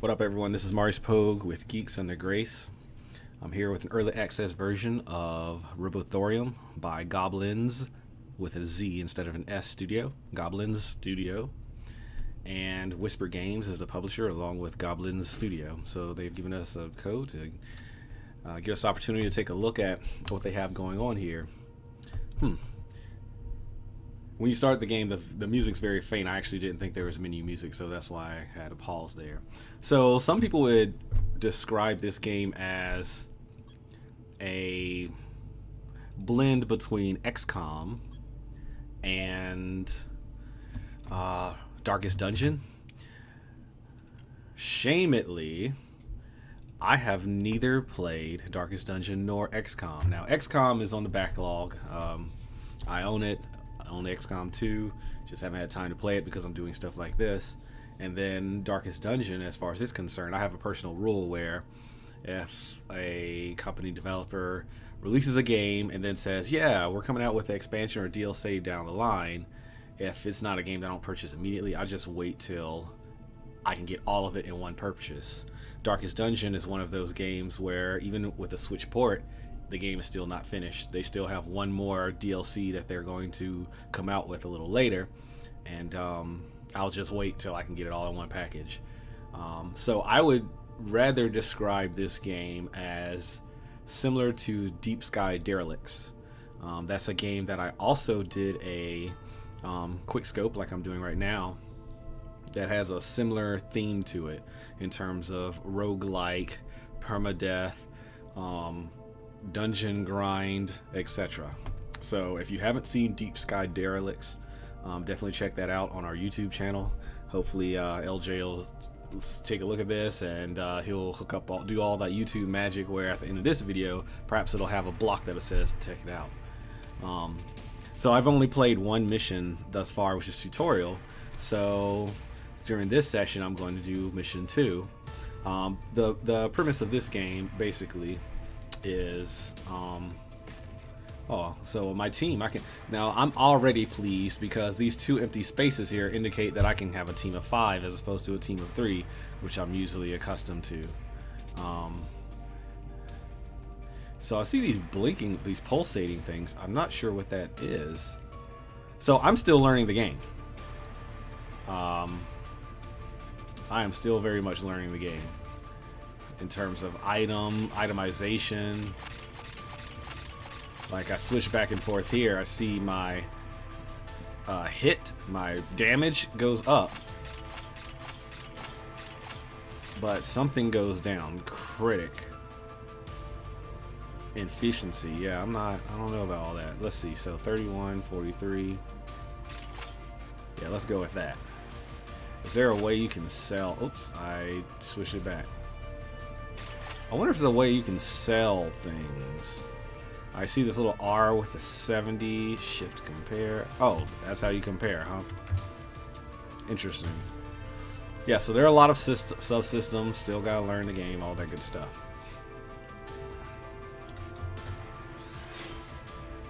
What up, everyone? This is Maurice with Geeks under Grace. I'm here with an early access version of Robothorium by Goblinz with a Z instead of an S studio. Goblinz Studio. And Whisper Games is the publisher along with Goblinz Studio. So they've given us a code to give us the opportunity to take a look at what they have going on here. When you start the game, the music's very faint. I actually didn't think there was menu music, so that's why I had a pause there. So some people would describe this game as a blend between XCOM and Darkest Dungeon. Shamedly, I have neither played Darkest Dungeon nor XCOM. Now, XCOM is on the backlog. I own it. I own XCOM 2, just haven't had time to play it because I'm doing stuff like this. And then Darkest Dungeon, as far as it's concerned, I have a personal rule where if a company developer releases a game and then says, yeah, we're coming out with an expansion or DLC down the line, if it's not a game that I don't purchase immediately, I just wait till I can get all of it in one purchase. Darkest Dungeon is one of those games where even with a Switch port, the game is still not finished. They still have one more DLC that they're going to come out with a little later, and I'll just wait till I can get it all in one package. So I would rather describe this game as similar to Deep Sky Derelicts. That's a game that I also did a QuickScope, like I'm doing right now, that has a similar theme to it in terms of roguelike, permadeath, dungeon grind, etc. So if you haven't seen Deep Sky Derelicts, definitely check that out on our YouTube channel. Hopefully LJ will take a look at this and he'll hook up do all that YouTube magic where at the end of this video perhaps it'll have a block that says check it out. So I've only played one mission thus far, which is tutorial. So during this session I'm going to do mission 2. The premise of this game basically is so my team, I'm already pleased because these two empty spaces here indicate that I can have a team of 5 as opposed to a team of 3, which I'm usually accustomed to. So I see these blinking, these pulsating things. I'm not sure what that is. So I'm still learning the game. I am still very much learning the game in terms of itemization. Like I switch back and forth here, I see my my damage goes up, but something goes down. Critic, efficiency, yeah, I don't know about all that. Let's see, so 31, 43. Yeah, let's go with that. Is there a way you can sell? Oops, I switched it back. I wonder if there's a way you can sell things. I see this little R with a 70, shift compare. Oh, that's how you compare, huh? Interesting. Yeah, so there are a lot of subsystems, still gotta learn the game, all that good stuff.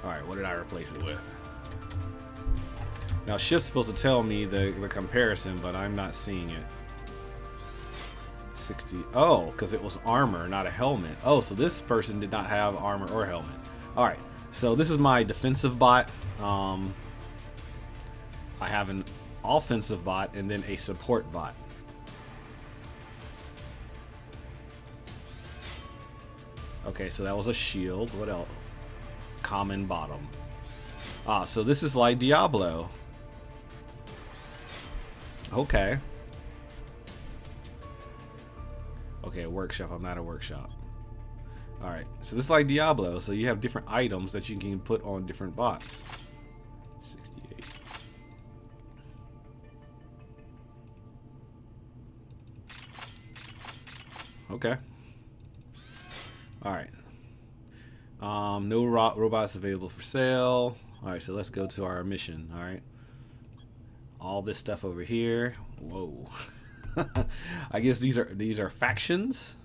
Alright, what did I replace it with? Now shift's supposed to tell me the comparison, but I'm not seeing it. 60. Oh, because it was armor, not a helmet. Oh, so this person did not have armor or helmet. Alright, so this is my defensive bot. I have an offensive bot and then a support bot. Okay, so that was a shield. What else? Common bottom. So this is like Diablo. Okay. Okay, a workshop. I'm not a workshop. Alright, so this is like Diablo. So you have different items that you can put on different bots. 68. Okay. Alright. No robots available for sale. Alright, so let's go to our mission. Alright. All this stuff over here. Whoa. I guess these are factions.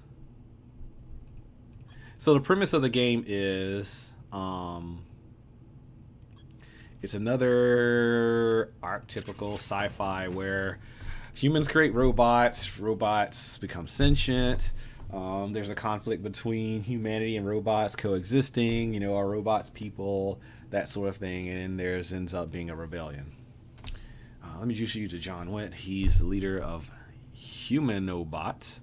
So the premise of the game is it's another archetypical sci-fi where Humans create robots. Robots become sentient. There's a conflict between humanity and robots coexisting. You know, are robots people? That sort of thing. And there's ends up being a rebellion. Let me introduce you to John Witt. He's the leader of Humanobots,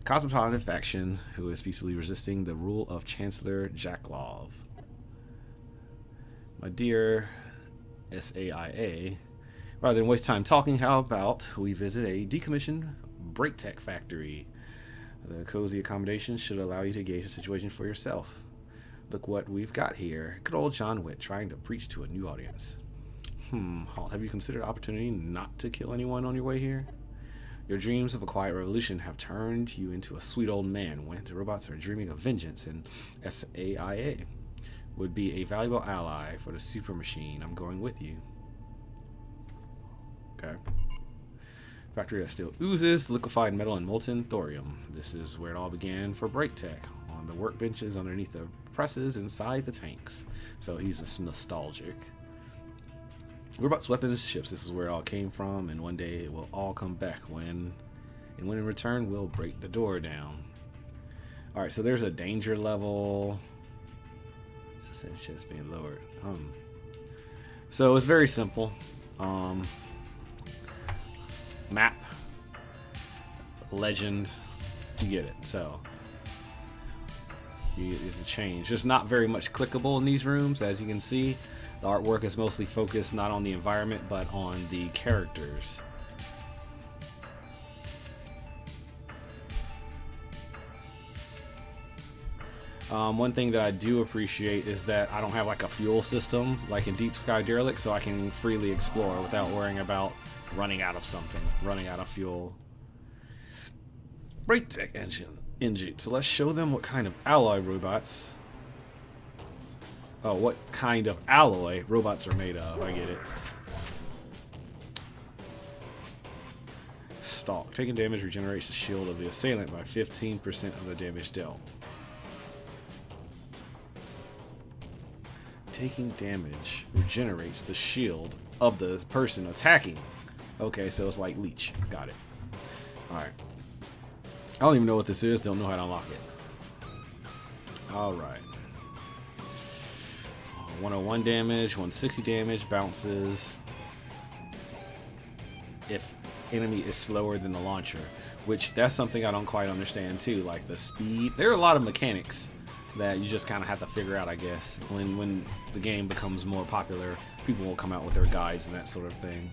cosmopolitan faction who is peacefully resisting the rule of Chancellor Jaklov. My dear SAIA, rather than waste time talking, how about we visit a decommissioned brake tech factory? The cozy accommodations should allow you to gauge the situation for yourself. Look what we've got here. Good old John Witt trying to preach to a new audience. Halt, have you considered the opportunity not to kill anyone on your way here? Your dreams of a quiet revolution have turned you into a sweet old man. When the robots are dreaming of vengeance, and SAIA would be a valuable ally for the super machine. I'm going with you. Okay. Factory that still oozes liquefied metal and molten thorium. This is where it all began for brake tech, on the workbenches underneath the presses inside the tanks. So he's nostalgic. Robots, weapons, ships. This is where it all came from, and one day it will all come back when in return we'll break the door down. All right, so there's a danger level. Shit's being lowered. So it's very simple. Map, legend, you get it. So it's a change. There's not very much clickable in these rooms, as you can see. The artwork is mostly focused not on the environment, but on the characters. One thing that I do appreciate is that I don't have like a fuel system like in Deep Sky Derelict, so I can freely explore without worrying about running out of something, running out of fuel. Brake tech engine. So let's show them what kind of alloy robots. Oh, what kind of alloy robots are made of. I get it. Stalk. Taking damage regenerates the shield of the assailant by 15% of the damage dealt. Taking damage regenerates the shield of the person attacking. Okay, so it's like leech. Got it. Alright. I don't even know what this is. Don't know how to unlock it. Alright. 101 damage, 160 damage, bounces if enemy is slower than the launcher, which that's something I don't quite understand too, like the speed. There are a lot of mechanics that you just kind of have to figure out, I guess. When the game becomes more popular, people will come out with their guides and that sort of thing.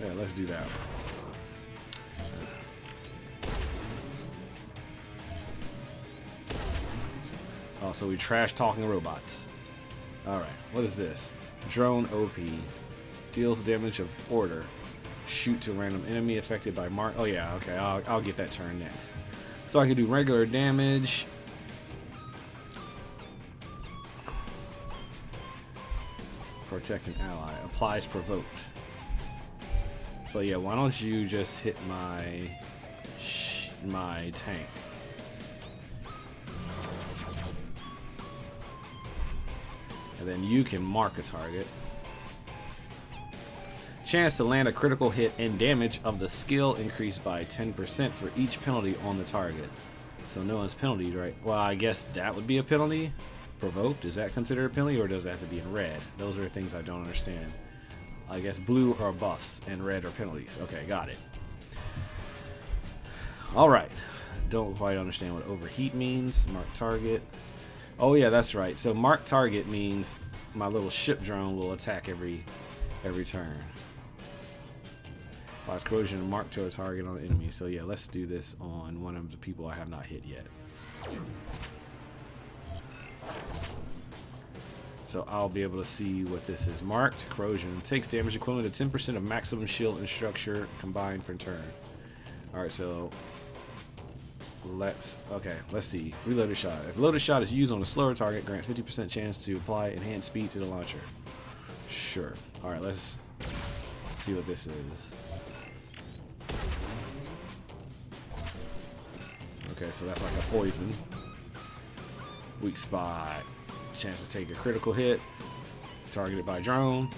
Yeah, let's do that. Oh, so we trash talking robots. Alright, what is this? Drone OP. Deals damage of order. Shoot to random enemy affected by mark. Oh yeah, okay, I'll get that turn next. So I can do regular damage. Protect an ally. Applies provoked. So yeah, why don't you just hit my tank? And then you can mark a target. Chance to land a critical hit and damage of the skill increased by 10% for each penalty on the target. So no one's penalty, right? Well, I guess that would be a penalty. Provoked, is that considered a penalty, or does it have to be in red? Those are things I don't understand. I guess blue are buffs and red are penalties. Okay, got it. Alright. Don't quite understand what overheat means. Mark target. Oh yeah, that's right. So mark target means my little ship drone will attack every turn. Applies corrosion and mark to a target on the enemy. So yeah, let's do this on one of the people I have not hit yet. So I'll be able to see what this is. Marked corrosion takes damage equivalent to 10% of maximum shield and structure combined per turn. Alright, so let's see. Reloaded shot. If loaded shot is used on a slower target, grants 50% chance to apply enhanced speed to the launcher. Sure. Alright, let's see what this is. Okay, so that's like a poison. Weak spot. Chance to take a critical hit. Targeted by drone.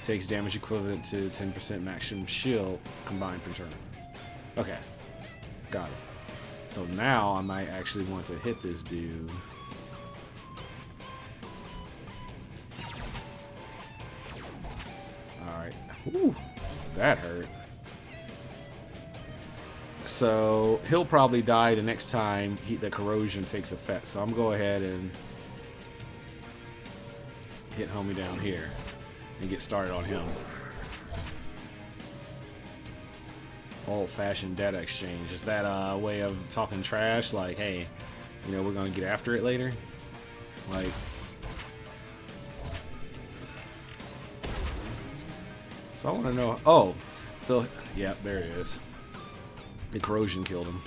Takes damage equivalent to 10% maximum shield combined per turn. Okay. Got it. So now I might actually want to hit this dude. Alright. Whew. That hurt. So he'll probably die the next time the corrosion takes effect. So I'm going to go ahead and hit homie down here and get started on him. Old-fashioned data exchange. Is that a way of talking trash? Like, hey, you know, we're going to get after it later? Like... So I want to know... Oh, so... Yeah, there he is. The corrosion killed him.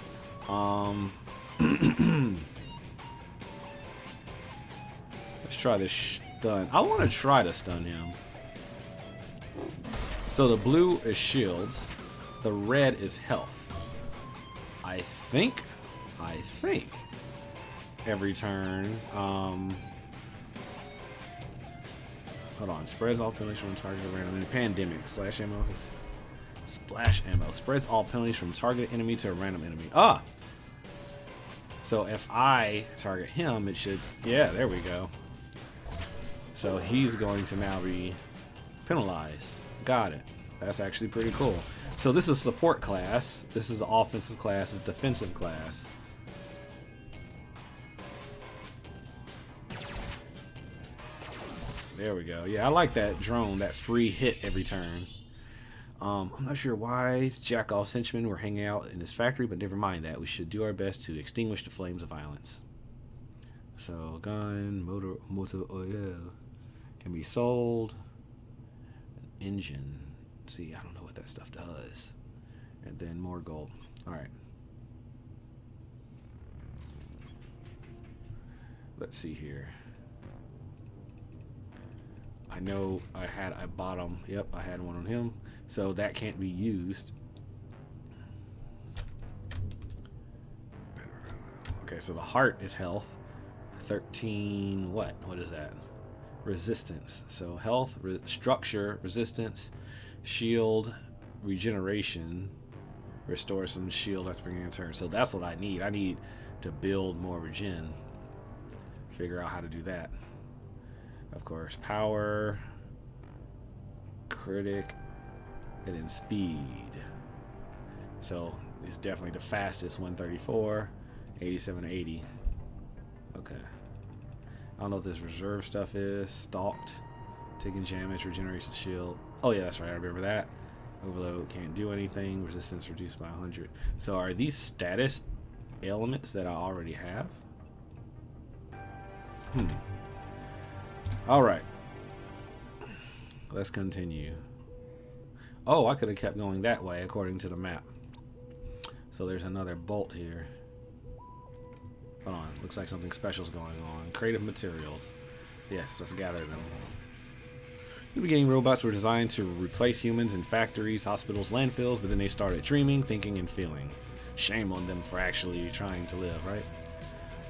Let's try this stun. I want to try to stun him. So the blue is shields. The red is health. I think every turn. Hold on. Spreads all penalties from target random. Pandemic. Slash ammo. Splash ammo. Spreads all penalties from target enemy to a random enemy. Ah! So if I target him, it should... Yeah, there we go. So he's going to now be penalized. Got it. That's actually pretty cool. So this is support class. This is the offensive class. This is defensive class. There we go. Yeah, I like that drone, that free hit every turn. I'm not sure why Jack-Off henchmen were hanging out in this factory, but never mind that. We should do our best to extinguish the flames of violence. So, gun, motor oil can be sold. An engine. See, I don't know what that stuff does. And then more gold. Alright. Let's see here. I know I had a bottom. Yep, I had one on him. So that can't be used. Okay, so the heart is health. 13, what? What is that? Resistance. So health, structure, resistance, shield, regeneration, restore some shield after beginning a turn. So that's what I need. I need to build more regen. Figure out how to do that. Of course, power, critic, and then speed. So it's definitely the fastest. 134, 87, 80. Okay. I don't know what this reserve stuff is. Stalked, taking damage, regeneration shield. Oh yeah, that's right. I remember that. Overload can't do anything. Resistance reduced by 100. So are these status elements that I already have? All right. Let's continue. Oh, I could have kept going that way according to the map. So there's another bolt here. Hold on. Looks like something special is going on. Creative materials. Yes, let's gather them. In the beginning, robots were designed to replace humans in factories, hospitals, landfills, but then they started dreaming, thinking, and feeling. Shame on them for actually trying to live, right?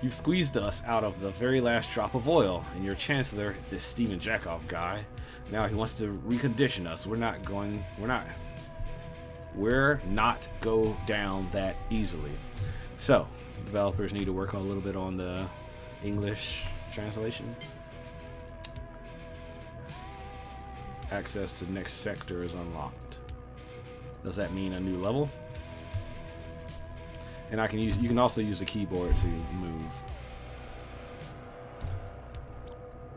You've squeezed us out of the very last drop of oil, and your chancellor, this Steven Jackoff guy, now he wants to recondition us. We're not go down that easily. So, developers need to work on a little bit on the English translation. Access to next sector is unlocked. Does that mean a new level? And you can also use the keyboard to move.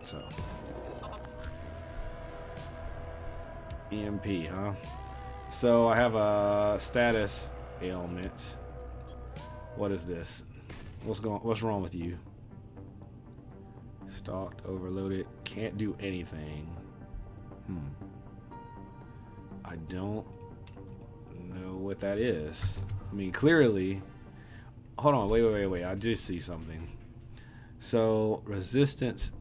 So EMP, huh? So I have a status ailment. What is this? What's wrong with you? Stalked, overloaded, can't do anything. I don't know what that is. I mean, clearly. Hold on, wait. I did see something. So resistance.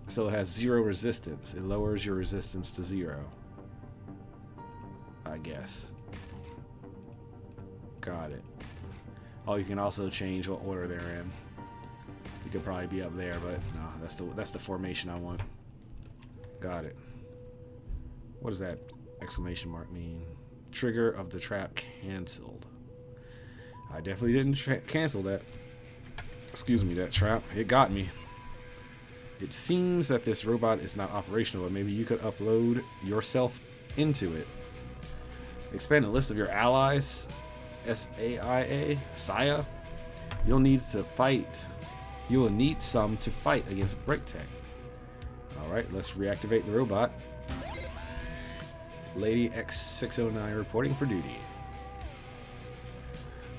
So it has 0 resistance. It lowers your resistance to 0. I guess. Got it. Oh, you can also change what order they're in. You could probably be up there, but no, that's the formation I want. Got it. What does that exclamation mark mean? Trigger of the trap canceled. I definitely didn't cancel that. Excuse me, that trap. It got me. It seems that this robot is not operational, but maybe you could upload yourself into it. Expand the list of your allies. SAIA. Saya. You'll need some to fight against BreakTech. Alright, let's reactivate the robot. Lady X609 reporting for duty.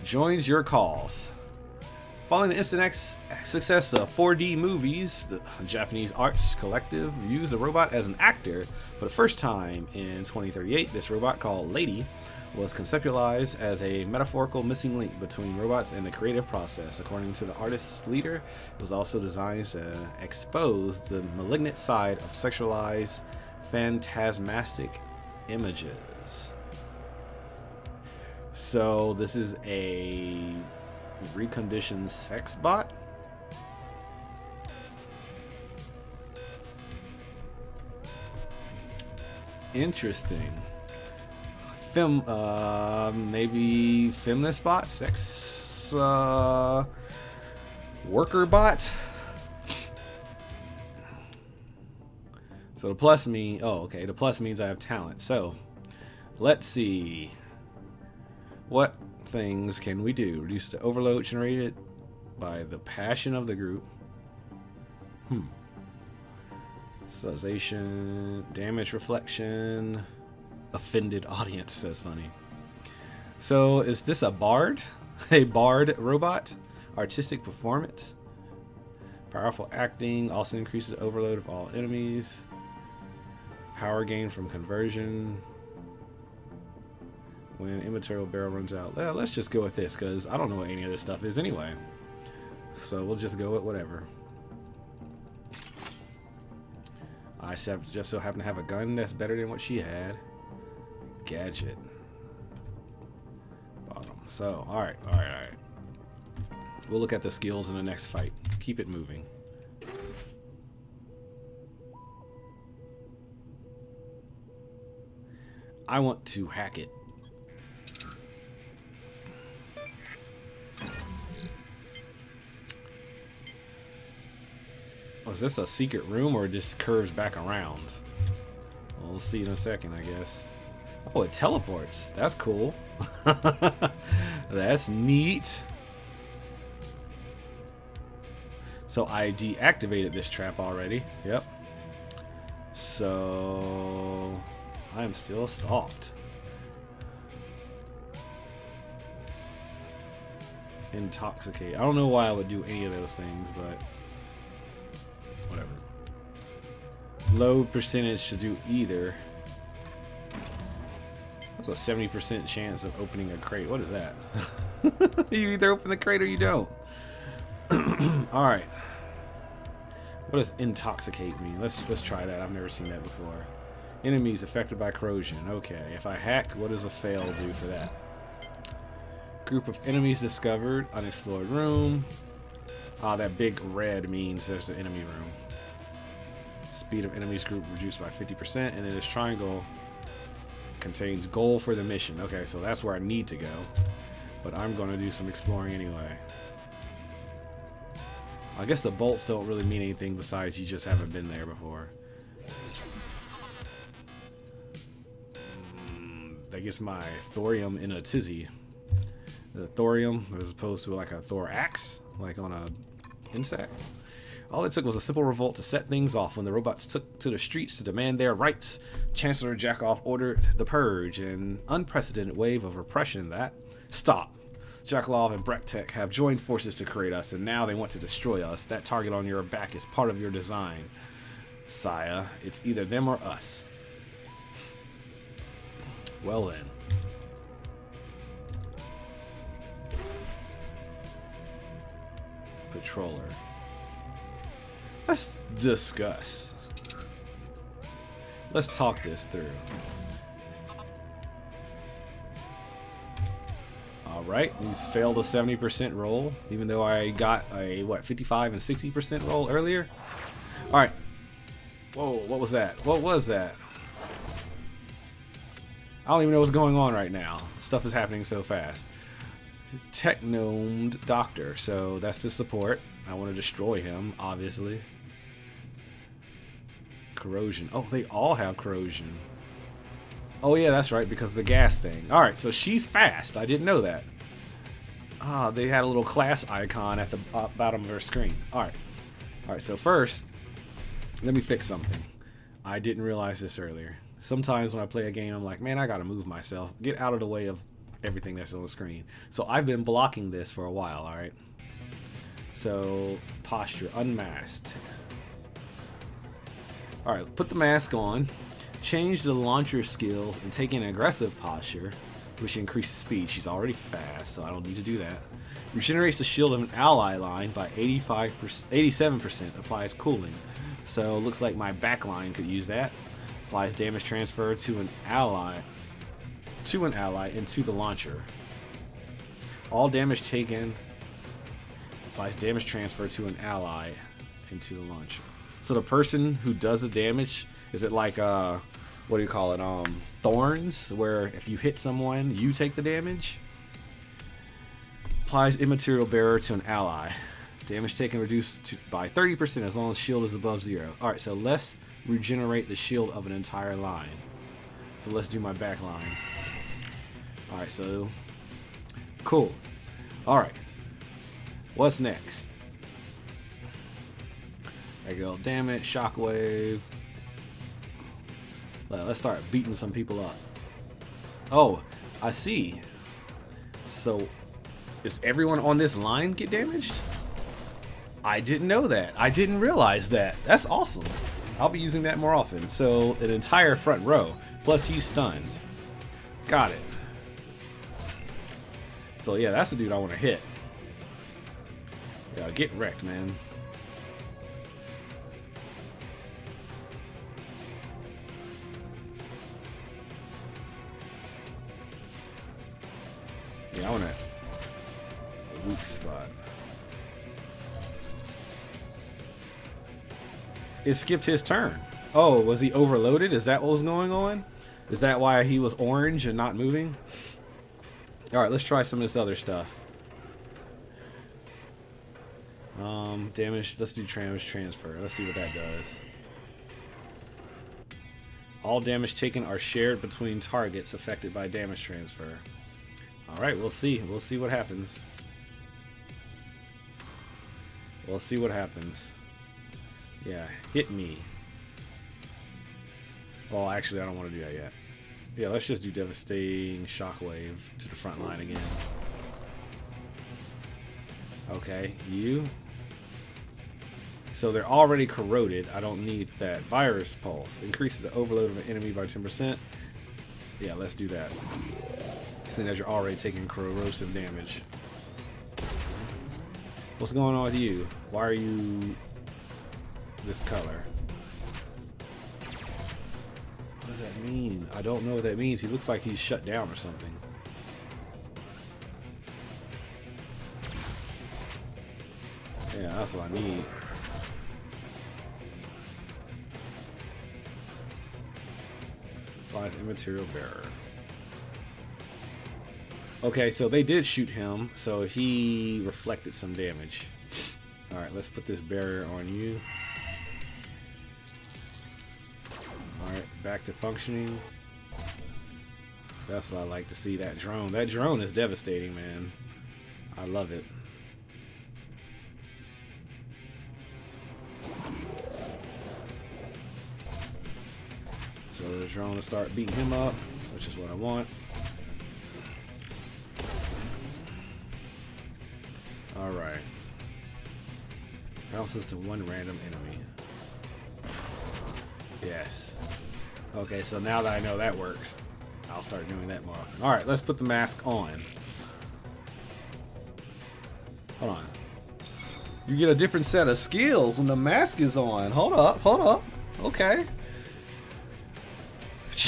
Joins your calls. Following the instant success of 4D movies, the Japanese arts collective used the robot as an actor for the first time in 2038. This robot, called Lady, was conceptualized as a metaphorical missing link between robots and the creative process. According to the artist's leader, it was also designed to expose the malignant side of sexualized, phantasmatic images. So this is a reconditioned sex bot? Interesting. Maybe feminist bot? Sex worker bot? So the plus means, oh, okay, the plus means I have talent. So let's see. What things can we do? Reduce the overload generated by the passion of the group. Socialization, damage reflection, offended audience. That's funny. So is this a bard? A bard robot? Artistic performance? Powerful acting also increases the overload of all enemies. Power gain from conversion. When immaterial barrel runs out. Let's just go with this, because I don't know what any of this stuff is anyway. So we'll just go with whatever. I just so happen to have a gun that's better than what she had. Gadget. Bottom. So, alright. We'll look at the skills in the next fight. Keep it moving. I want to hack it. Oh, is this a secret room or it just curves back around? Well, we'll see in a second, I guess. Oh, it teleports. That's cool. That's neat. So I deactivated this trap already. Yep. So I'm still stopped. Intoxicate. I don't know why I would do any of those things, but whatever. Low percentage to do either. That's a 70% chance of opening a crate. What is that? You either open the crate or you don't. Alright. What does intoxicate mean? Let's try that. I've never seen that before. Enemies affected by corrosion. Okay. If I hack, what does a fail do for that? Group of enemies discovered. Unexplored room. Ah, that big red means there's an enemy room. Speed of enemies group reduced by 50%. And then this triangle contains goal for the mission. Okay, so that's where I need to go. But I'm going to do some exploring anyway. I guess the bolts don't really mean anything besides you just haven't been there before. That gets my thorium in a tizzy. The thorium as opposed to like a thorax, like on a insect. All it took was a simple revolt to set things off. When the robots took to the streets to demand their rights, Chancellor Jakov ordered the purge, an unprecedented wave of repression that stopped. Jakalov and BreakTech have joined forces to create us, and now they want to destroy us. That target on your back is part of your design. Saya, it's either them or us. Well then. Patroller. Let's discuss. Let's talk this through. right? He's failed a 70% roll, even though I got a, what, 55 and 60% roll earlier? Alright. Whoa, what was that? What was that? I don't even know what's going on right now. Stuff is happening so fast. Technomed Doctor. So that's the support. I want to destroy him, obviously. Corrosion. Oh, they all have corrosion. Oh yeah, that's right, because of the gas thing. Alright, so she's fast. I didn't know that. Ah, they had a little class icon at the bottom of her screen. Alright. Alright, so first, let me fix something. I didn't realize this earlier. Sometimes when I play a game, I'm like, man, I gotta move myself. Get out of the way of everything that's on the screen. So I've been blocking this for a while, alright? So, posture, unmasked. Alright, put the mask on. Change the launcher skills and take an aggressive posture, which increases speed. She's already fast, so I don't need to do that. Regenerates the shield of an ally line by 87%. Applies cooling. So looks like my back line could use that. Applies damage transfer to an ally into the launcher. All damage taken applies damage transfer to an ally into the launcher. So the person who does the damage, is it like what do you call it? Thorns, where if you hit someone, you take the damage. Applies immaterial bearer to an ally. Damage taken reduced by 30% as long as shield is above 0. Alright, so let's regenerate the shield of an entire line. So let's do my back line. Alright, so cool. Alright. What's next? There you go. Damage, shockwave. Let's start beating some people up. Oh, I see. So, does everyone on this line get damaged? I didn't know that. I didn't realize that. That's awesome. I'll be using that more often. So, an entire front row. Plus, he's stunned. Got it. So, yeah, that's the dude I want to hit. Yeah, get wrecked, man. Yeah, I want a weak spot. It skipped his turn. Oh, was he overloaded? Is that what was going on? Is that why he was orange and not moving? Alright, let's try some of this other stuff. Damage. Let's do damage transfer. Let's see what that does. All damage taken are shared between targets affected by damage transfer. Alright, we'll see. We'll see what happens. We'll see what happens. Yeah, hit me. Well, actually, I don't want to do that yet. Yeah, let's just do devastating shockwave to the front line again. Okay, you. So they're already corroded. I don't need that. Virus pulse increases the overload of an enemy by 10%. Yeah, let's do that. Seeing as you're already taking corrosive damage. What's going on with you? Why are you this color? What does that mean? I don't know what that means. He looks like he's shut down or something. Yeah, that's what I need. Applies immaterial bearer. Okay, so they did shoot him, so he reflected some damage. Alright, let's put this barrier on you. Alright, back to functioning. That's what I like to see, that drone. That drone is devastating, man. I love it. So the drone will start beating him up, which is what I want. Alright. Bounces to one random enemy. Yes. Okay, so now that I know that works, I'll start doing that more often. Alright, let's put the mask on. Hold on. You get a different set of skills when the mask is on. Hold up, hold up. Okay.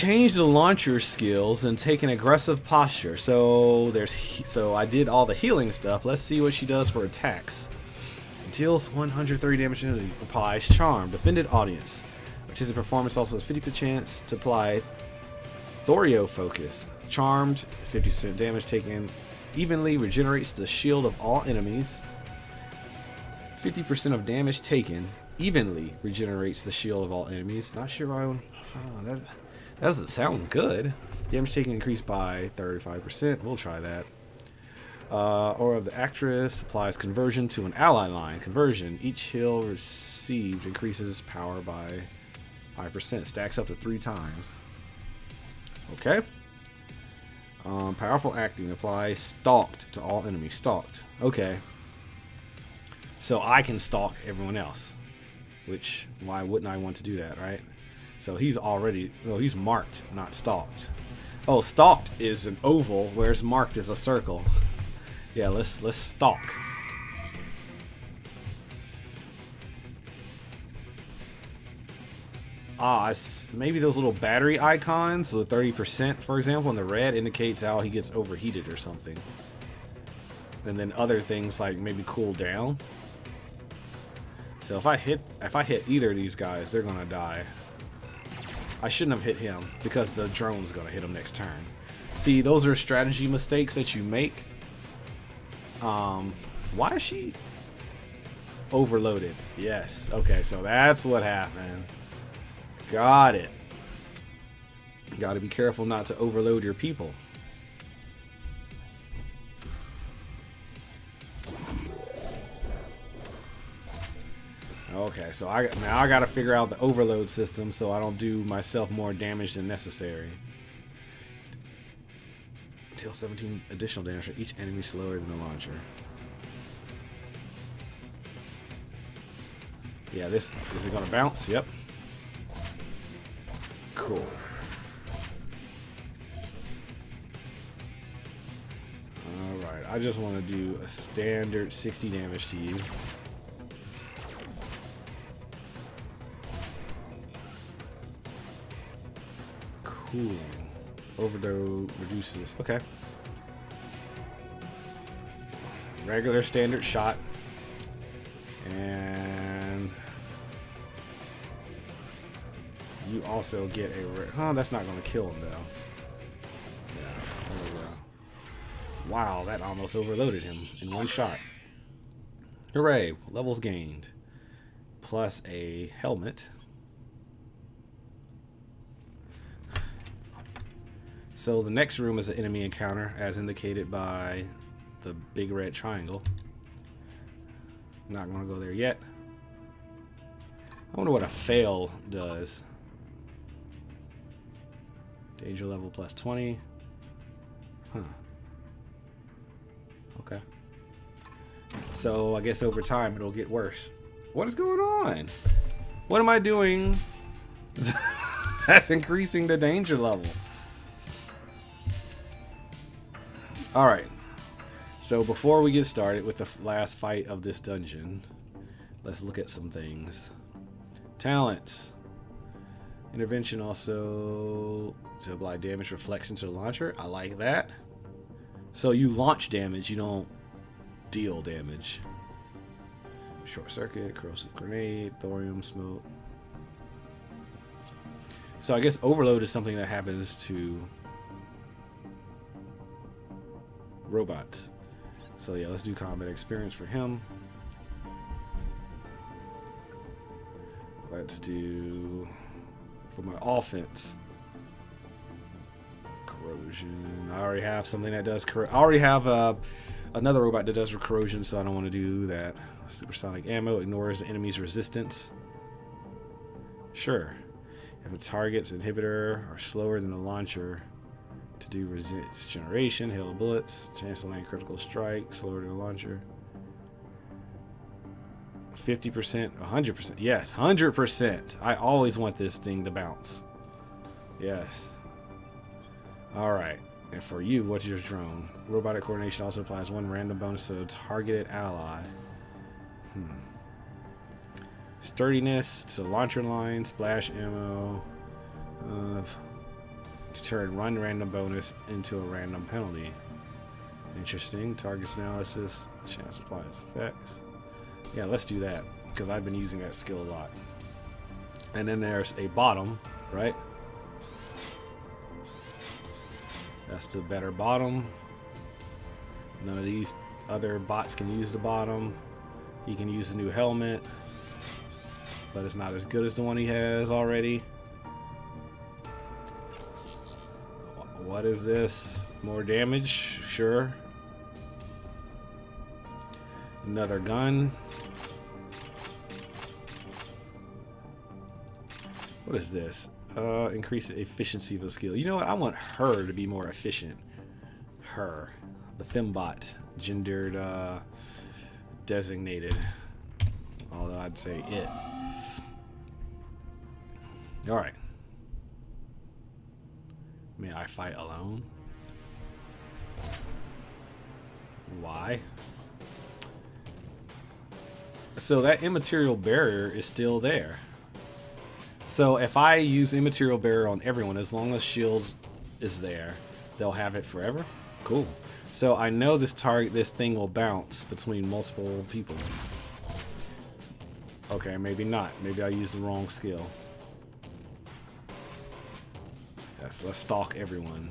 changed the launcher skills and take an aggressive posture. So so I did all the healing stuff. Let's see what she does for attacks. Deals 130 damage and applies charm. Defended audience. Which is a performance also has 50% chance to apply Thorio focus. Charmed, 50% damage taken. Evenly regenerates the shield of all enemies. 50% of damage taken evenly regenerates the shield of all enemies. Not sure why. That doesn't sound good. Damage taken increased by 35%. We'll try that. Aura of the Actress applies conversion to an ally line. Conversion. Each heal received increases power by 5%. Stacks up to 3 times. Okay. Powerful acting applies stalked to all enemies. Stalked. Okay. So I can stalk everyone else. Which, why wouldn't I want to do that, right? So he's already, well, he's marked, not stalked. Oh, stalked is an oval, whereas marked is a circle. Yeah, let's stalk. Maybe those little battery icons, so 30%, for example, in the red indicates how he gets overheated or something. And then other things like maybe cool down. So if I hit either of these guys, they're gonna die. I shouldn't have hit him because the drone's gonna hit him next turn. See, those are strategy mistakes that you make. Why is she overloaded? Yes. Okay, so that's what happened. Got it. Got to be careful not to overload your people. Okay, so now I got to figure out the overload system so I don't do myself more damage than necessary. Deal 17 additional damage for each enemy slower than the launcher. Yeah, is it gonna bounce? Yep. Cool. Alright, I just want to do a standard 60 damage to you. Cool. Overdose reduces. Okay. Regular standard shot. And you also get a... Oh, that's not going to kill him, though. Yeah, there we go. Wow, that almost overloaded him in one shot. Hooray, levels gained. Plus a helmet. So the next room is an enemy encounter, as indicated by the big red triangle. Not going to go there yet. I wonder what a fail does. Danger level plus 20. Huh. Okay. So I guess over time it'll get worse. What is going on? What am I doing that's increasing the danger level? Alright. So before we get started with the last fight of this dungeon, let's look at some things. Talents. Intervention also to apply damage reflection to the launcher. I like that. So you launch damage, you don't deal damage. Short circuit, corrosive grenade, thorium smoke. So I guess overload is something that happens to robots. So yeah, let's do combat experience for him. Let's do for my offense. Corrosion. I already have something that does I already have another robot that does corrosion, so I don't want to do that. Supersonic ammo ignores the enemy's resistance. Sure. If a target's inhibitor are slower than the launcher to do resist generation, hail of bullets, chance to land critical strike, slower than the launcher. 50%, 100%. Yes, 100%. I always want this thing to bounce. Yes. Alright. And for you, what's your drone? Robotic coordination also applies one random bonus to a targeted ally. Sturdiness to launcher line, splash ammo. to turn one random bonus into a random penalty. Interesting. Targets analysis. Chance to apply its effects. Yeah, let's do that, because I've been using that skill a lot. And then there's a bottom, right? That's the better bottom. None of these other bots can use the bottom. He can use a new helmet, but it's not as good as the one he has already. What is this? More damage? Sure. Another gun. What is this? Increase the efficiency of a skill. You know what? I want her to be more efficient. Her. The fembot. Gendered, designated. Although I'd say it. Alright. May I fight alone? Why? So that immaterial barrier is still there. So if I use immaterial barrier on everyone, as long as shield is there, they'll have it forever? Cool. So I know this thing will bounce between multiple people. Okay, maybe not. Maybe I used the wrong skill. Yes, let's stalk everyone.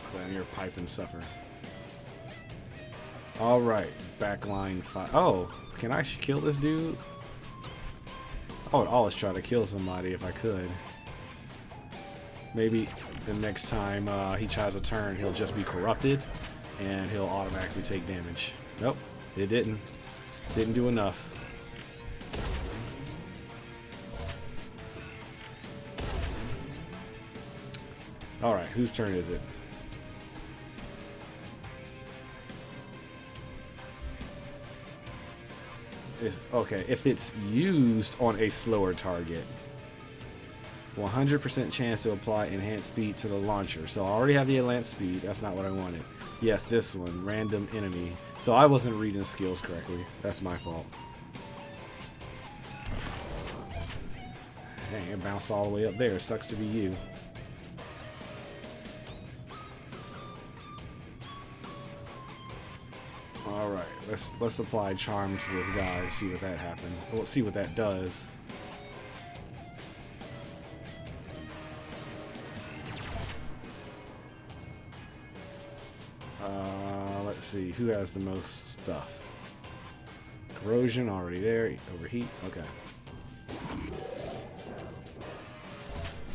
Clear your pipe and suffer. Alright, backline 5. Oh, can I kill this dude? I would always try to kill somebody if I could. Maybe the next time he tries a turn, he'll just be corrupted and he'll automatically take damage. Nope, it didn't. Didn't do enough. Alright, whose turn is it? Okay, if it's used on a slower target, 100% chance to apply enhanced speed to the launcher. So I already have the enhanced speed. That's not what I wanted. Yes, this one, random enemy. So I wasn't reading the skills correctly. That's my fault. Dang, it bounced all the way up there. Sucks to be you. Alright, let's apply charm to this guy and see what that happens. We'll see what that does. Let's see, who has the most stuff? Corrosion already there. Overheat, okay.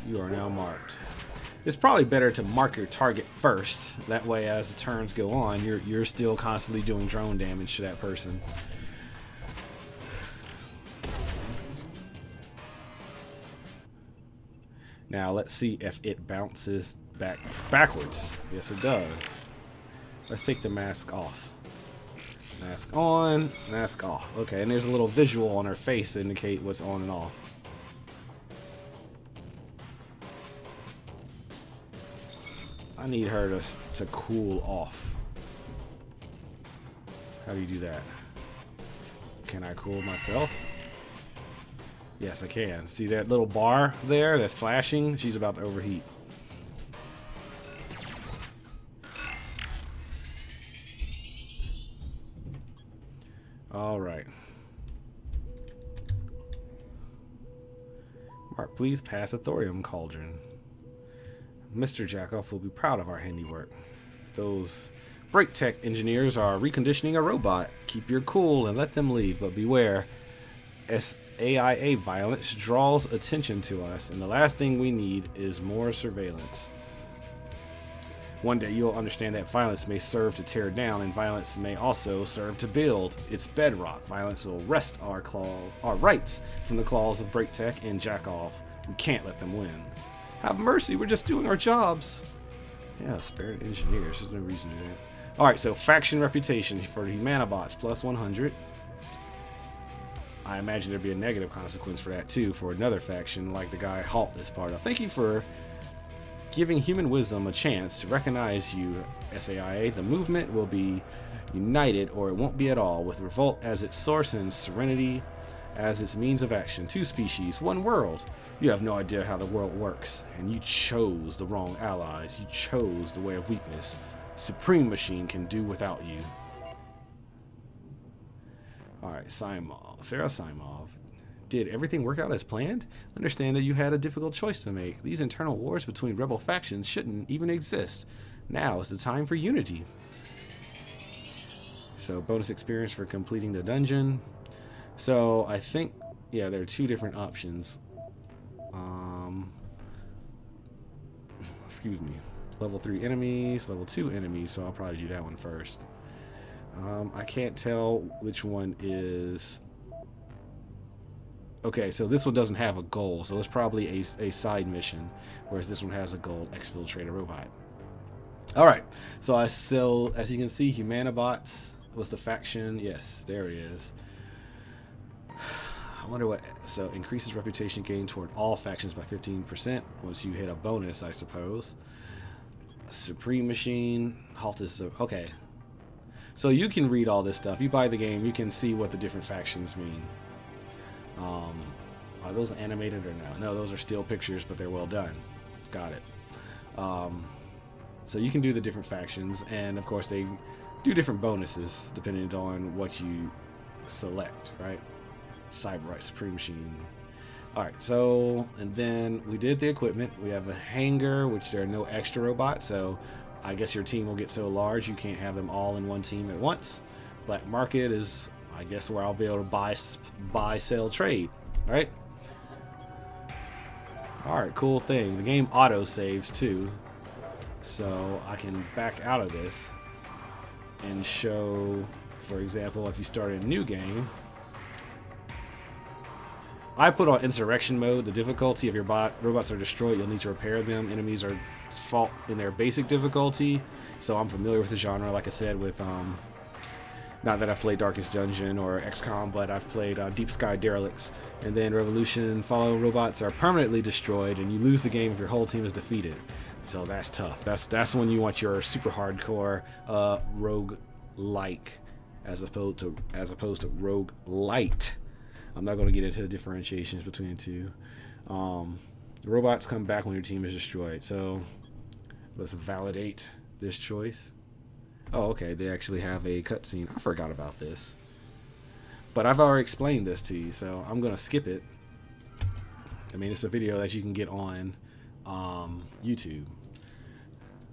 You are now marked. It's probably better to mark your target first. That way, as the turns go on, you're still constantly doing drone damage to that person. Now let's see if it bounces backwards. Yes, it does. Let's take the mask off. Mask on, mask off. Okay, and there's a little visual on her face to indicate what's on and off. I need her to cool off. How do you do that? Can I cool myself? Yes, I can. See that little bar there that's flashing? She's about to overheat. All right. Mark, please pass the thorium cauldron. Mr. Jackoff will be proud of our handiwork. Those brake tech engineers are reconditioning a robot. Keep your cool and let them leave, but beware. AIA violence draws attention to us, and the last thing we need is more surveillance. One day you'll understand that violence may serve to tear down, and violence may also serve to build. It's bedrock. Violence will wrest our rights from the claws of brake tech and Jackoff. We can't let them win. Have mercy, we're just doing our jobs. Yeah, spare engineers. There's no reason to do that. Alright, so faction reputation for the Humanobots, plus 100. I imagine there'd be a negative consequence for that too, for another faction like the guy Halt is part of. Thank you for giving human wisdom a chance to recognize you, SAIA. The movement will be united, or it won't be at all, with revolt as its source and serenity as its means of action. 2 species, 1 world. You have no idea how the world works, and you chose the wrong allies. You chose the way of weakness. Supreme Machine can do without you. Alright, Simov. Sarah Simov. Did everything work out as planned? Understand that you had a difficult choice to make. These internal wars between rebel factions shouldn't even exist. Now is the time for unity. So, bonus experience for completing the dungeon. So, I think, yeah, there are 2 different options. Excuse me. Level 3 enemies, level 2 enemies, so I'll probably do that one first. I can't tell which one is... Okay, so this one doesn't have a goal, so it's probably a side mission, whereas this one has a goal, exfiltrate a robot. Alright, so I still, as you can see, Humanobots was the faction. Yes, there it is. I wonder what... So, increases reputation gain toward all factions by 15% once you hit a bonus, I suppose. Supreme Machine, halt is... Okay. So you can read all this stuff. You buy the game, you can see what the different factions mean. Are those animated or no? No, those are still pictures, but they're well done. Got it. So you can do the different factions, and of course they do different bonuses depending on what you select, right? Cyberite, Supreme Machine. Alright, so, and then we did the equipment. We have a hangar, which there are no extra robots, so I guess your team will get so large you can't have them all in one team at once. Black market is, I guess, where I'll be able to buy, sell, trade, right? Alright, cool thing. The game auto saves too, so I can back out of this and show, for example, if you start a new game. I put on insurrection mode. The difficulty, if your robots are destroyed, you'll need to repair them. Enemies are default in their basic difficulty, so I'm familiar with the genre, like I said, with not that I've played Darkest Dungeon or XCOM, but I've played Deep Sky Derelicts. And then Revolution, follow robots are permanently destroyed, and you lose the game if your whole team is defeated. So that's tough. That's when you want your super hardcore rogue-like, as opposed to rogue-lite. I'm not going to get into the differentiations between the two. The robots come back when your team is destroyed. So let's validate this choice. Oh, okay. They actually have a cutscene. I forgot about this. But I've already explained this to you, so I'm going to skip it. I mean, it's a video that you can get on YouTube.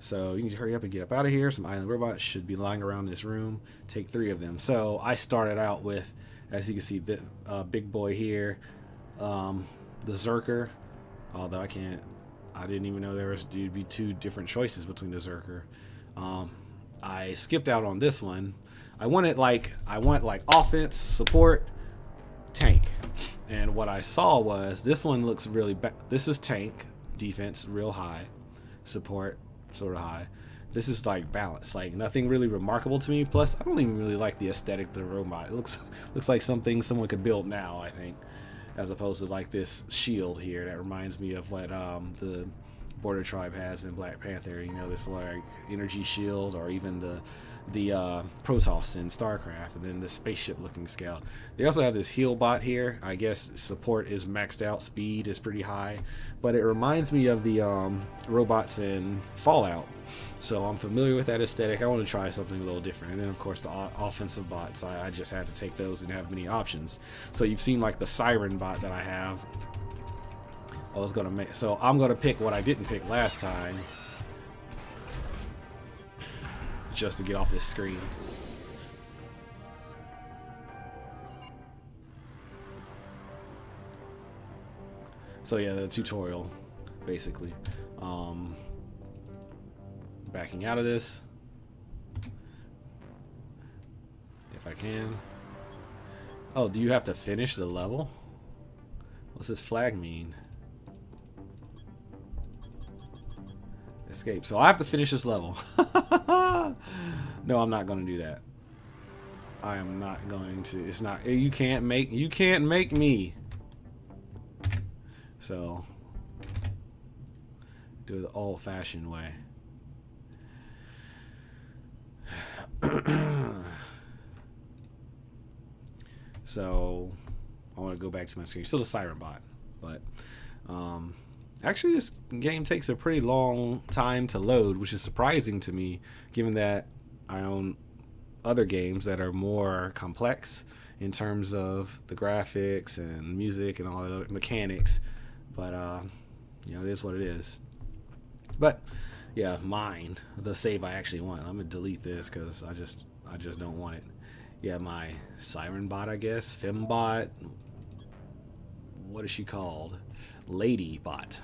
So you can hurry up and get up out of here. Some island robots should be lying around this room. Take 3 of them. So I started out with, as you can see, the big boy here, the Zerker. Although I didn't even know there would be 2 different choices between the Zerker. I skipped out on this one. I want like offense, support, tank. And what I saw was this one looks really bad. This is tank, defense real high, support sort of high. This is like balance, like nothing really remarkable to me. Plus, I don't even really like the aesthetic of the robot. It looks like something someone could build now, I think, as opposed to like this shield here that reminds me of what the Border Tribe has in Black Panther. You know, this like energy shield, or even the Protoss in StarCraft, and then the spaceship looking scout. They also have this heal bot here. I guess support is maxed out, speed is pretty high, but it reminds me of the robots in Fallout. So I'm familiar with that aesthetic. I want to try something a little different. And then of course the offensive bots, I just had to take those and have many options. So you've seen like the Siren bot that I have. So I'm gonna pick what I didn't pick last time, just to get off this screen. So yeah, the tutorial, basically. Backing out of this, if I can. Oh, do you have to finish the level? What's this flag mean? Escape. So I have to finish this level. No, I'm not going to do that. I am not going to. It's not. You can't make me. So Do it the old-fashioned way. So I want to go back to my screen. Still the Siren Bot, but actually this game takes a pretty long time to load, which is surprising to me, given that I own other games that are more complex in terms of the graphics and music and all the other mechanics. But you know, it is what it is. But yeah, mine, the save I actually want. I'm gonna delete this because I just don't want it. Yeah, my Siren Bot, I guess, Fembot. What is she called? Lady Bot.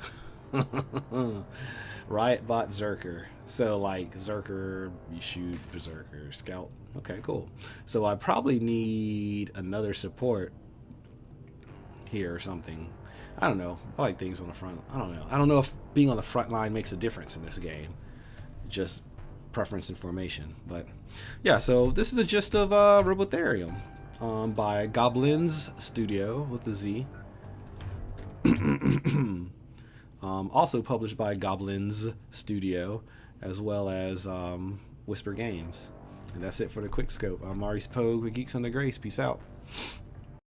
Riot Bot Zerker. So like Zerker, you shoot Berserker, Scout. Okay, cool. So I probably need another support here or something. I don't know. I like things on the front. I don't know. I don't know if being on the front line makes a difference in this game. Just preference and formation. But yeah, so this is the gist of Robothorium by Goblinz Studio with the Z. Also published by Goblinz Studio, as well as Whisper Games. And that's it for the QuickScope. I'm Maurice with Geeks on the Grace. Peace out.